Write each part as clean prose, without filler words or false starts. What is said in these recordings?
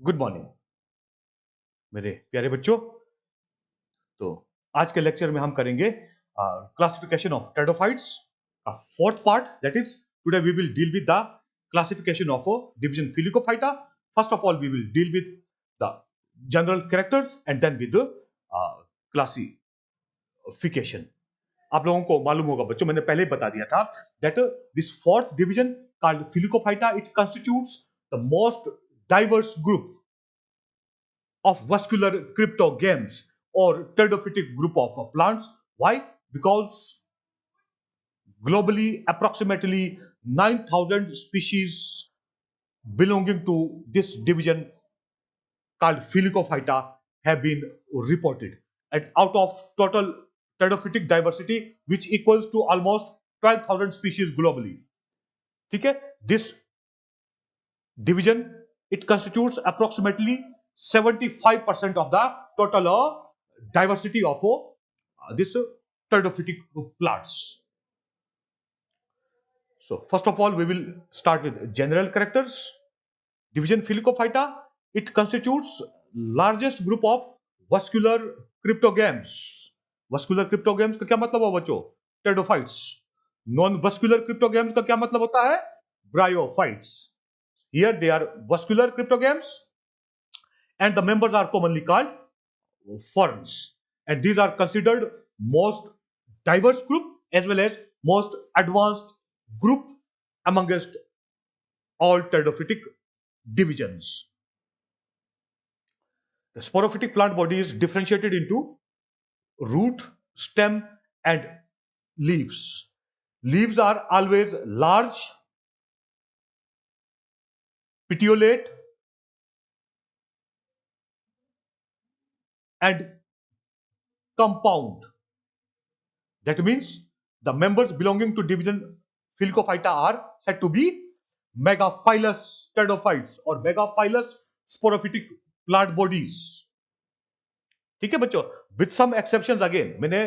Good morning मेरे प्यारे बच्चों। तो आज के लेक्चर में हम करेंगे classification of pteridophytes fourth part, that is today we will deal with the classification of division filicophyta. First of all we will deal with the general characters and then with classification. आप लोगों को मालूम होगा बच्चों, मैंने पहले ही बता दिया था that this fourth division called filicophyta it constitutes the most diverse group of vascular cryptogams or pteridophytic group of plants. Why? Because globally approximately 9,000 species belonging to this division called Filicophyta have been reported. And out of total pteridophytic diversity, which equals to almost 12,000 species globally. ठीक है? This division, it constitutes approximately 75% of the total diversity of this pteridophytic plants. So first of all, we will start with general characters. Division Filicophyta, it constitutes largest group of vascular cryptogams. Vascular cryptogams का क्या मतलब है बच्चों? Pteridophytes. Non-vascular cryptogams का क्या मतलब होता है? Bryophytes. Here they are vascular cryptogams and the members are commonly called ferns, and these are considered most diverse group as well as most advanced group amongst all pteridophytic divisions. The sporophytic plant body is differentiated into root, stem and leaves. Leaves are always large, petiolate and compound. That means the members belonging to division Filicophyta are said to be megaphilous pteridophytes or megaphilous sporophytic plant bodies. ठीक है बच्चों, with some exceptions. Again मैंने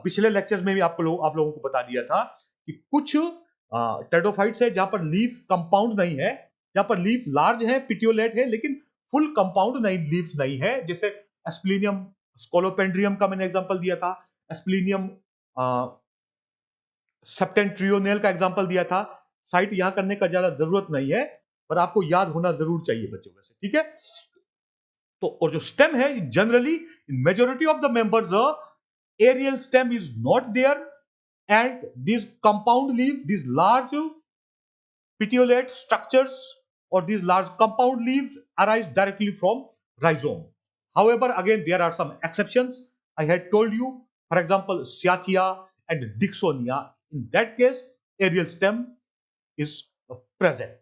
पिछले lectures में भी आप लोगों को बता दिया था कि कुछ टेरिडोफाइट्स है जहां पर लीफ कंपाउंड नहीं है, जहां पर लीफ लार्ज है, पिटियोलेट है, लेकिन फुल कंपाउंड नहीं, लीव्स नहीं है। जैसे एस्प्लेनियम स्कोलोपेंड्रियम का मैंने एग्जांपल दिया था, एस्प्लेनियम सेप्टेंट्रियोनेल का एग्जांपल दिया था। साइट यहां करने का ज्यादा जरूरत नहीं है, पर आपको याद होना जरूर चाहिए बच्चों वैसे, ठीक है। तो और जो स्टेम है, generally in majority of the members aerial stem is not there and these compound leaves, these large petiolate structures or these large compound leaves arise directly from rhizome. However, again there are some exceptions. I had told you, for example, Cyathea and Dixonia. In that case, aerial stem is present.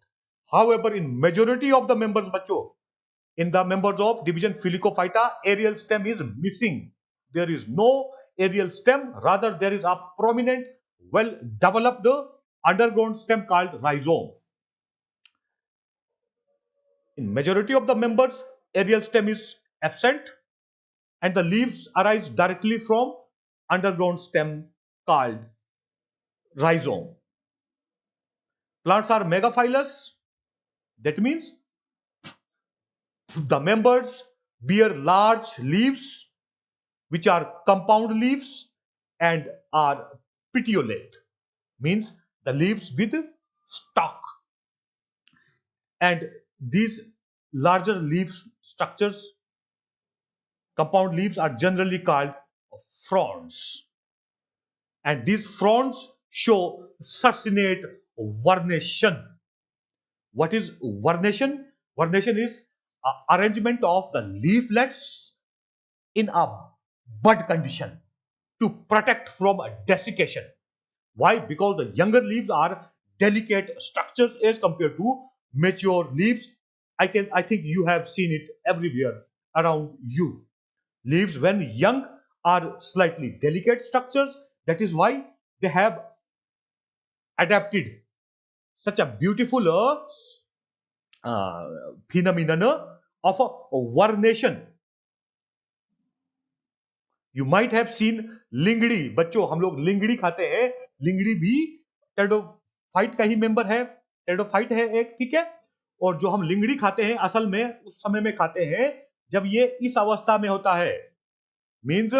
However, in majority of the members, बच्चों, in the members of division Filicophyta, aerial stem is missing. There is no aerial stem, rather there is a prominent, well developed underground stem called rhizome. In majority of the members, aerial stem is absent and the leaves arise directly from underground stem called rhizome. Plants are megaphilous. That means the members bear large leaves which are compound leaves and are petiolate, means the leaves with stalk. And these larger leaf structures, compound leaves, are generally called fronds. And these fronds show succinate vernation. What is vernation? Vernation is arrangement of the leaflets in a bud condition to protect from desiccation. Why? Because the younger leaves are delicate structures as compared to mature leaves. I think you have seen it everywhere around you. Leaves when young are slightly delicate structures. That is why they have adapted such a beautiful phenomenon of a vernation. You might have seen लिंगड़ी। बच्चों, हम लोग लिंगड़ी खाते हैं, लिंगड़ी भी pteridophyte का ही member है, pteridophyte है एक, ठीक है। और जो हम लिंगड़ी खाते हैं असल में उस समय में खाते हैं जब ये इस अवस्था में होता है, means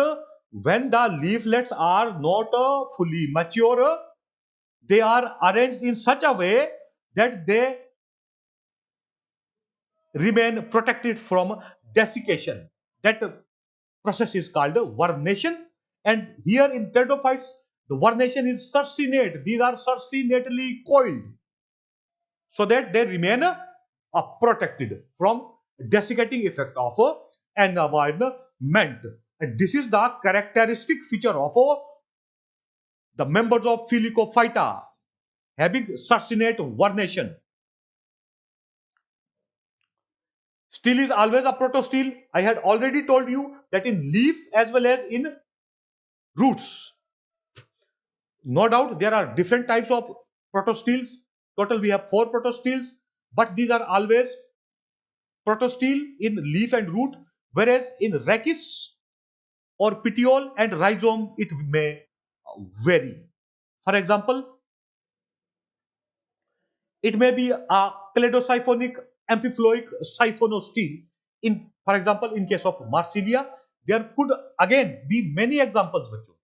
when the leaflets are not fully mature, they are arranged in such a way that they remain protected from desiccation. That process is called vernation, and here in pteridophytes the vernation is succinate. These are succinately coiled so that they remain protected from desiccating effect of environment. And this is the characteristic feature of the members of Filicophyta having succinate vernation. Steel is always a protosteel. I had already told you that in leaf as well as in roots. No doubt there are different types of protosteels. Total we have 4 protosteels, but these are always protosteel in leaf and root, whereas in rachis or petiole and rhizome it may vary. For example, it may be a cladosyphonic amphiploic siphonostele. In, for example, in case of Marsilia, there could again be many examples, बच्चों,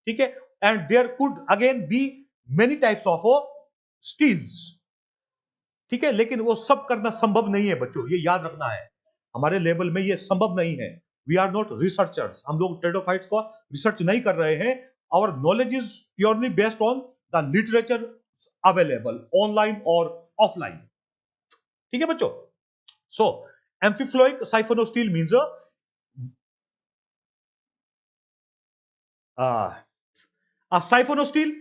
ठीक है, and there could again be many types of steels, ठीक है, लेकिन वो सब करना संभव नहीं है बच्चों, ये याद रखना है, हमारे लेवल में ये संभव नहीं है. वी आर नॉट रिसर्चर्स, हम लोग टेरिडोफाइट्स को रिसर्च नहीं कर रहे हैं. Our knowledge is purely based on the literature available online और ऑफलाइन, ठीक है बच्चों. So amphiphloic siphonostele means a siphonostele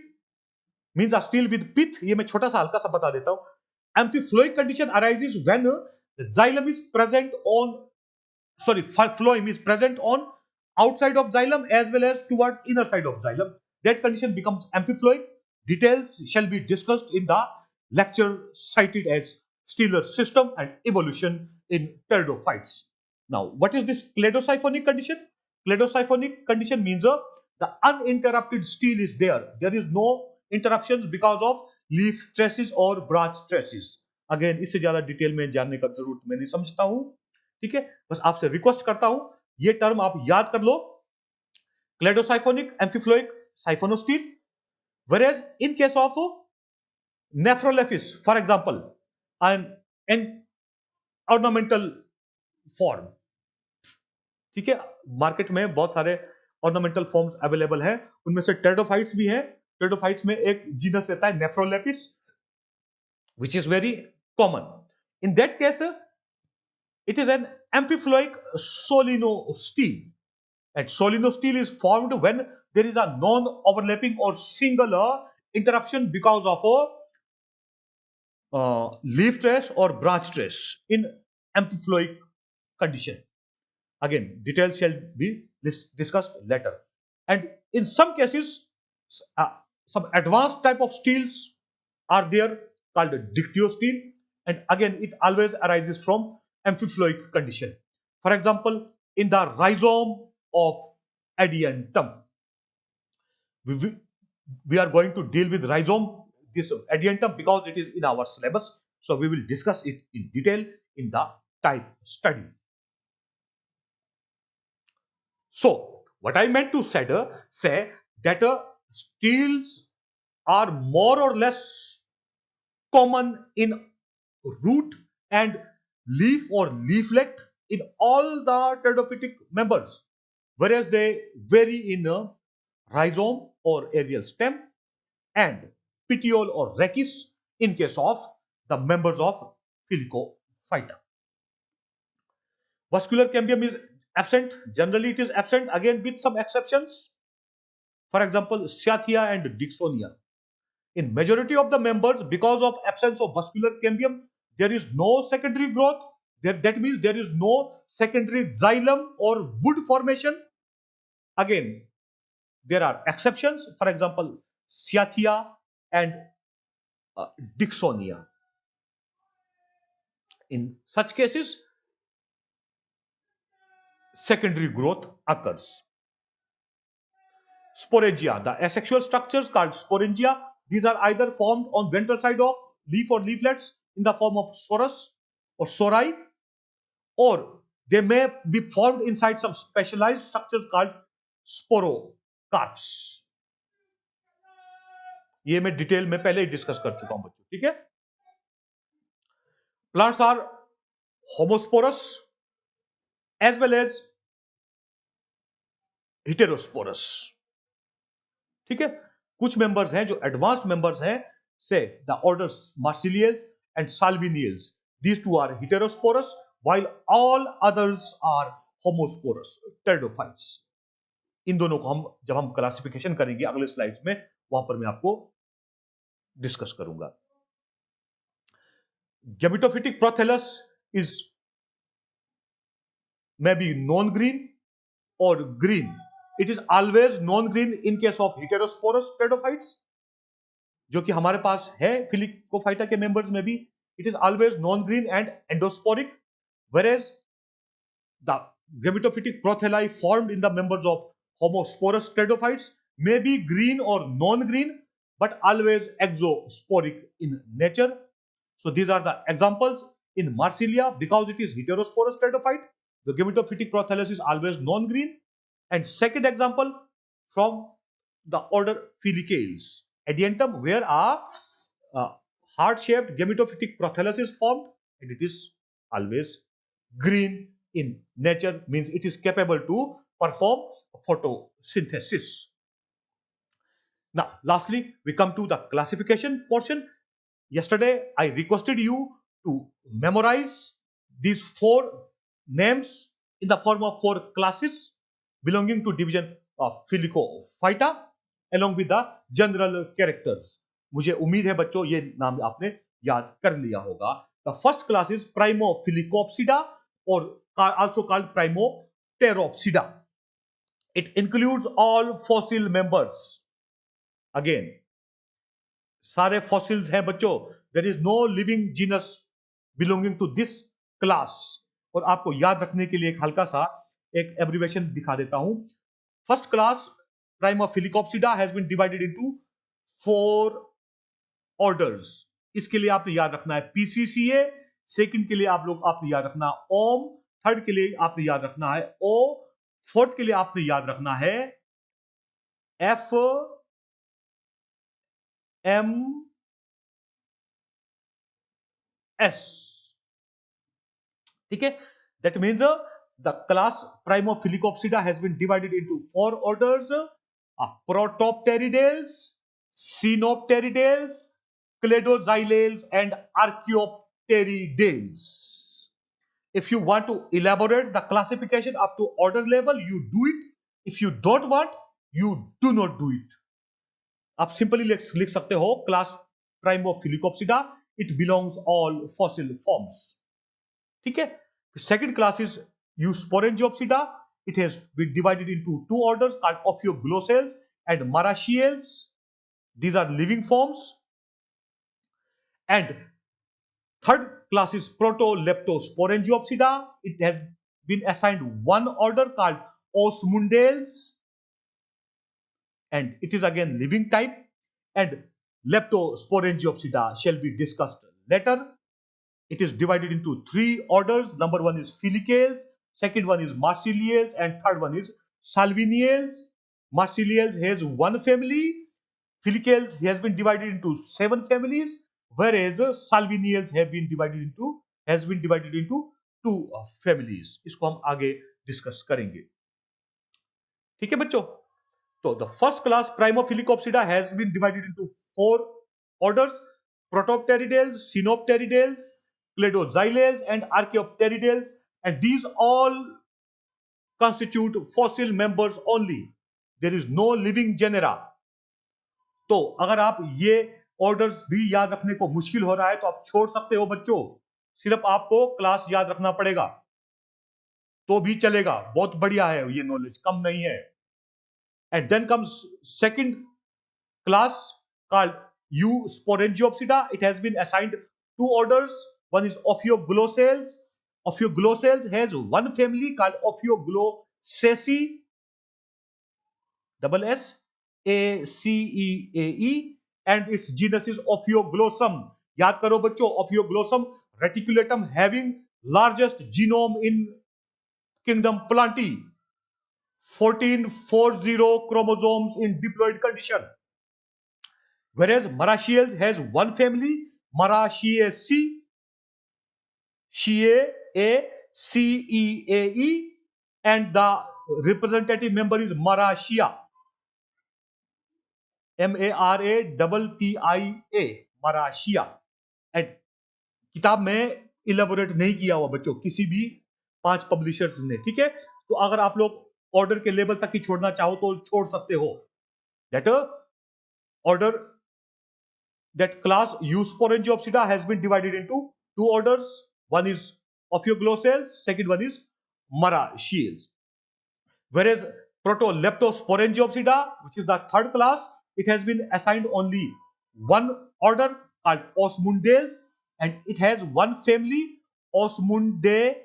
means a steel with pith. ये मैं छोटा सा हल्का सा बता देता हूं. Amphiploic condition arises when the xylem is present on, sorry, phloem is present on outside of xylem as well as towards inner side of xylem. That condition becomes amphiploic. Details shall be discussed in the lecture cited as Steeler system and evolution in pteridophytes. Now, what is this cladosyphonic condition? Cladosyphonic condition means the uninterrupted steel is there. There is no interruptions because of leaf traces or branch traces. Again, इससे ज्यादा detail में जानने का जरूरत मैं नहीं समझता हूं, ठीक है, बस आपसे रिक्वेस्ट करता हूं ये टर्म आप याद कर लो, क्लेडोसाइफोनिक एम्फिफ्लोइक साइफोनोस्टील. Whereas in case of Nephrolephis, for example, an ornamental form, ठीक है, मार्केट में बहुत सारे ऑर्नामेंटल फॉर्म्स अवेलेबल है, उनमें से टेरिडोफाइट्स भी हैं. टेरिडोफाइट्स में एक जीनस रहता है nephrolepis, which is very common. In that case, it is an amphiploic solenostele, and solenostele is formed when there is a non-overlapping or single interruption because of a leaf trace or branch trace in amphiploic condition. Again, details shall be discussed later. And in some cases, some advanced type of steels are there called dictyosteel, and again it always arises from amphiploic condition. For example, in the rhizome of adiantum, we are going to deal with rhizome, this adiantum, because it is in our syllabus, so we will discuss it in detail in the type study. So, what I meant to say that steels are more or less common in root and leaf or leaflet in all the pteridophytic members, whereas they vary in rhizome or aerial stem and petiole or rachis in case of the members of Filicophyta. Vascular cambium is absent. Generally, it is absent, again with some exceptions. For example, Cyathea and Dixonia. In majority of the members, because of absence of vascular cambium, there is no secondary growth. That means there is no secondary xylem or wood formation. Again, there are exceptions. For example, Cyathea and Dixonia. In such cases, secondary growth occurs. Sporangia, the asexual structures called sporangia, these are either formed on ventral side of leaf or leaflets in the form of sorus, or sori, or they may be formed inside some specialized structures called sporocarps. ये मैं detail में पहले ही discuss कर चुका हूं बच्चों, ठीक है। Plants are homosporous as well as heterosporous, ठीक है। कुछ मेंबर्स हैं जो एडवांस्ड मेंबर्स हैं, say the orders marsileales and salviniales, these two are heterosporous while all others are homosporous pteridophytes. इन दोनों को हम जब हम क्लासिफिकेशन करेंगे अगले स्लाइड्स में, वहां पर मैं आपको डिस्कस करूंगा। Gametophytic prothallus is may be non green और green. It is always non green in case of heterosporous pteridophytes, जो कि हमारे पास है फिलिकोफाइटा के मेंबर्स में भी। It is always non green and endosporic, whereas the gametophytic protheli formed in the members of homosporous pteridophytes may be green or non-green, but always exosporic in nature. So these are the examples. In Marsilia, because it is heterosporous pteridophyte, the gametophytic prothallus is always non-green. And second example from the order Filicales, Adiantum, where a heart-shaped gametophytic prothallus is formed, and it is always green in nature, means it is capable to perform photosynthesis. Now, lastly, we come to the classification portion. Yesterday, I requested you to memorize these 4 names in the form of 4 classes belonging to division of Filicophyta along with the general characters. मुझे उम्मीद है बच्चों ये नाम आपने याद कर लिया होगा। The first class is Primophilicopsida, or also called Primopteropsida. It includes all fossil members. Again, सारे फॉसिल्स हैं बच्चों। There is no living genus belonging to this class. और आपको याद रखने के लिए एक हल्का सा एक एब्रिविएशन दिखा देता हूं। First class primofilicopsida has been divided into 4 orders. इसके लिए आपने याद रखना है पीसीसीए, सेकंड के लिए आपने याद रखना ओम, थर्ड के लिए आपने याद रखना है ओ, फोर्थ के लिए आपने याद रखना है एफ एम एस, ठीक है। That means the class Primophilicopsida has been divided into 4 orders: Protopteridales, Cynopteridales, Cladoxylales, and Archaeopteridales. If you want to elaborate the classification up to order level, you do it. If you don't want, you do not do it. आप simply लिख सकते हो class Primophilicopsida, it belongs all fossil forms, ठीक है। Second class is Eusporangiopsida. It has been divided into 2 orders called Ophioglossales and Maraschiales. These are living forms. And third class is Protoleptosporangiopsida. It has been assigned 1 order called Osmundales, and it is again living type. And Leptosporangiopsida shall be discussed later. It is divided into 3 orders. Number 1 is Filicales, second one is Marsiliales, and third one is Salviniales. Marsiliales has 1 family. Filicales has been divided into 7 families, whereas Salviniales has been divided into 2 families. इसको हम आगे discuss करेंगे, ठीक है बच्चों। तो the first class Primophilicopsida has been divided into 4 orders: Protopteridales, Cynopteridales, Cladoxylales, and Archaeopteridales, and these all constitute fossil members only. There is no living genera. तो अगर आप ये ऑर्डर्स भी याद रखने को मुश्किल हो रहा है तो आप छोड़ सकते हो बच्चों, सिर्फ आपको क्लास याद रखना पड़ेगा तो भी चलेगा। बहुत बढ़िया है, ये नॉलेज कम नहीं है। And then comes second class called Eusporangiopsida. It has been assigned 2 orders. One is Ophioglossales. Ophioglossales has 1 family called Ophioglossacea, double S A C E A E, and its genus is Ophioglossum. याद करो बच्चों, Ophioglossum Reticulatum having largest genome in kingdom Plantae, 1440 chromosomes in diploid condition. Whereas Marashiales has one family, Marashiaceae, Ceaceae, and the representative member is Marashia, Maratitia, Marashia. And किताब में elaborate नहीं किया हुआ बच्चों किसी भी 5 पब्लिशर्स ने, ठीक है। तो अगर आप लोग ऑर्डर के लेवल तक ही छोड़ना चाहो तो छोड़ सकते हो। That order, that class Eusporangiopsida has been divided into two orders. One is Ophioglossales, second one is Marashiales. Whereas Protoleptosporangiopsida, which is the third class, it has been assigned only one order called Osmundales, and it has one family, Osmundaceae,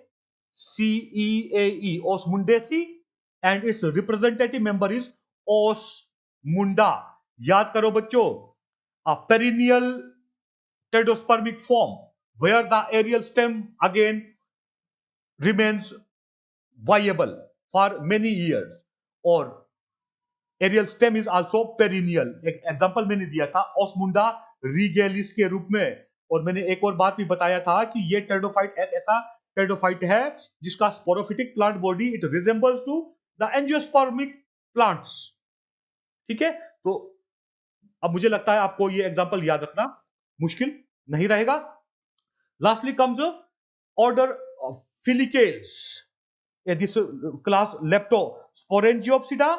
Osmundaceae, and its representative member is Osmunda. याद करो बच्चों, a perennial pteridospermic form where the aerial stem again remains viable for many years, और aerial stem is also perennial. एक example मैंने दिया था osmunda रीगेलिस के रूप में, और मैंने एक और बात भी बताया था कि ये टेरिडोफाइट एक ऐसा टेरिडोफाइट है जिसका sporophytic plant body it resembles to the angiospermic plants, ठीक है। तो अब मुझे लगता है आपको ये एग्जांपल याद रखना मुश्किल नहीं रहेगा। Lastly comes order filicales, this class leptosporangiopsida,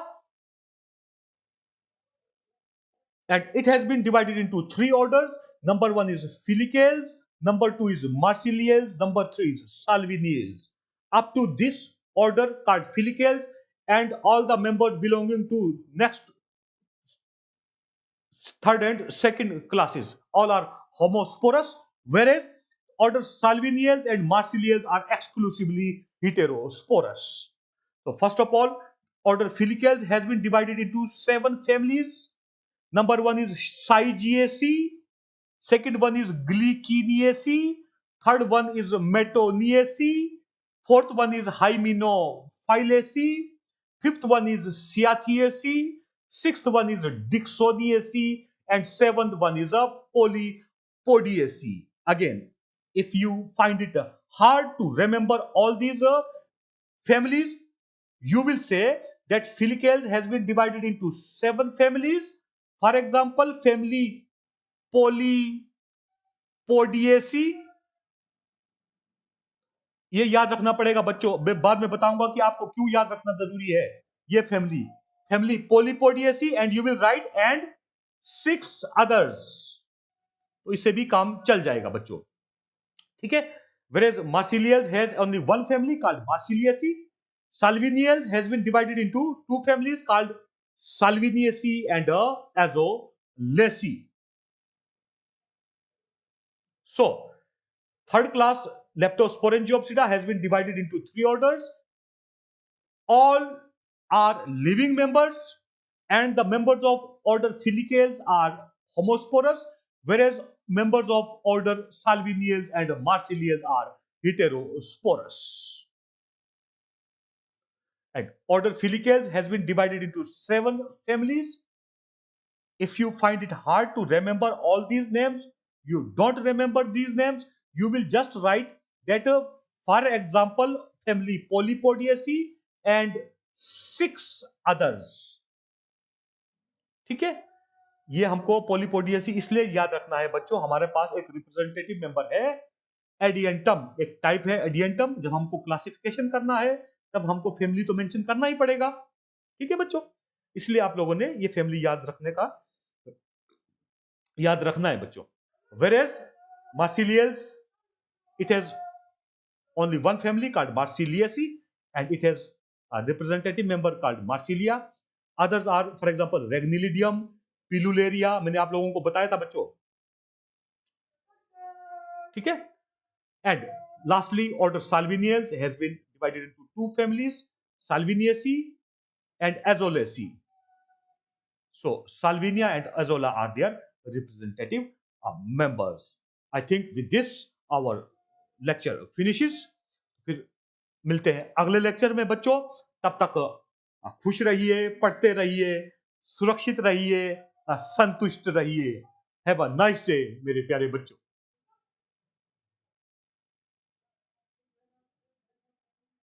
and it has been divided into three orders. Number one is Filicales, number two is Marciliales, number three is Salviniales. Up to this order called Filicales, and all the members belonging to next third and second classes all are homosporous, whereas order Salviniales and Marciliales are exclusively heterosporous. So first of all, order Filicales has been divided into 7 families. Number one is Sygiaceae, second one is Glyciniaceae, third one is Metoniaceae, fourth one is Hymenophyllaceae, fifth one is Cyathiaceae, sixth one is Dixoniaceae, and seventh one is a Polypodiaceae. Again, if you find it hard to remember all these families, you will say that Filicales has been divided into 7 families. For example, family Polypodiaceae, ये याद रखना पड़ेगा बच्चों, मैं बाद में बताऊंगा कि आपको क्यों याद रखना जरूरी है। ये family Polypodiaceae, and you will write and 6 others, तो इससे भी काम चल जाएगा बच्चों, ठीक है। Whereas Marciliales has only one family called Marciliaceae. Salviniales has been divided into 2 families called Salviniaceae and Azolaceae. So, third class Leptosporangiopsida has been divided into 3 orders. All are living members, and the members of order Filicales are homosporous, whereas members of order Salviniales and Marciliales are heterosporous. And order Filicales has been divided into 7 families. If you find it hard to remember all these names, you don't remember these names, you will just write that for example family Polypodiaceae and 6 others, ठीक है। ये हमको पॉलीपोडियसी इसलिए याद रखना है बच्चों, हमारे पास एक रिप्रेजेंटेटिव मेंबर है एडियंटम, एक टाइप है एडियंटम। जब हमको क्लासिफिकेशन करना है तब हमको फैमिली तो मेंशन करना ही पड़ेगा, ठीक है बच्चों। इसलिए आप लोगों ने ये फैमिली याद रखना है बच्चों। Whereas Marciliales, it has only one family called Marciliaceae, and it has a representative member called Marcilia. Others are, for example, Ragnilidium, Pilularia, मैंने आप लोगों को बताया था बच्चों, ठीक है। And lastly, order Salviniales has been divided into 2 families, Salviniaceae and Azolaceae. So Salvinia and Azola are their representative members. I think with this our lecture finishes. फिर मिलते हैं अगले लेक्चर में बच्चों। तब तक खुश रहिए, पढ़ते रहिए, सुरक्षित रहिए, संतुष्ट रहिए। हैव अ नाइस डे मेरे प्यारे बच्चों।